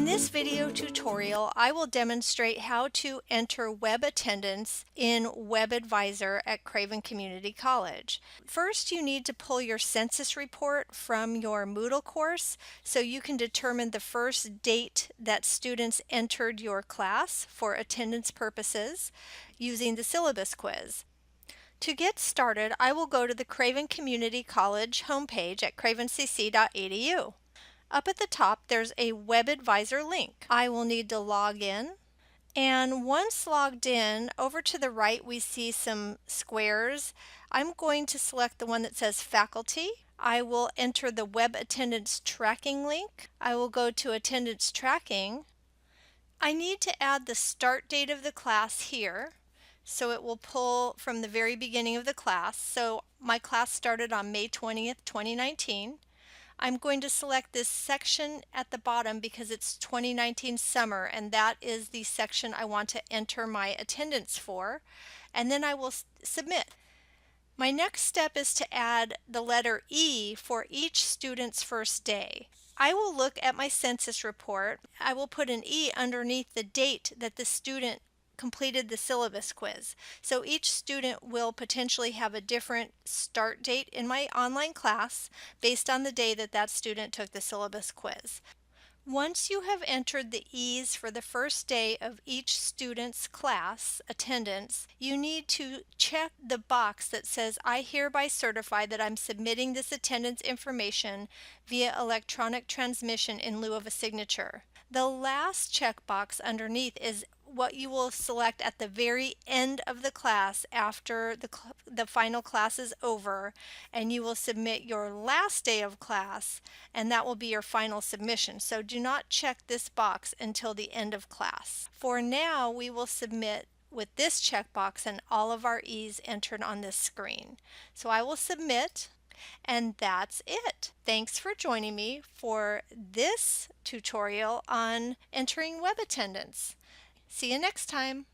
In this video tutorial, I will demonstrate how to enter web attendance in Web Advisor at Craven Community College. First, you need to pull your census report from your Moodle course so you can determine the first date that students entered your class for attendance purposes using the syllabus quiz. To get started, I will go to the Craven Community College homepage at cravencc.edu. Up at the top, there's a Web Advisor link. I will need to log in. And once logged in, over to the right we see some squares. I'm going to select the one that says Faculty. I will enter the Web Attendance Tracking link. I will go to Attendance Tracking. I need to add the start date of the class here, so it will pull from the very beginning of the class. So my class started on May 20th, 2019. I'm going to select this section at the bottom because it's 2019 summer, and that is the section I want to enter my attendance for, and then I will submit. My next step is to add the letter E for each student's first day. I will look at my census report. I will put an E underneath the date that the student completed the syllabus quiz. So each student will potentially have a different start date in my online class based on the day that that student took the syllabus quiz. Once you have entered the E's for the first day of each student's class attendance, you need to check the box that says, I hereby certify that I'm submitting this attendance information via electronic transmission in lieu of a signature. The last checkbox underneath is what you will select at the very end of the class after the final class is over, and you will submit your last day of class, and that will be your final submission. So do not check this box until the end of class. For now, we will submit with this checkbox and all of our E's entered on this screen. So I will submit. And that's it. Thanks for joining me for this tutorial on entering web attendance. See you next time.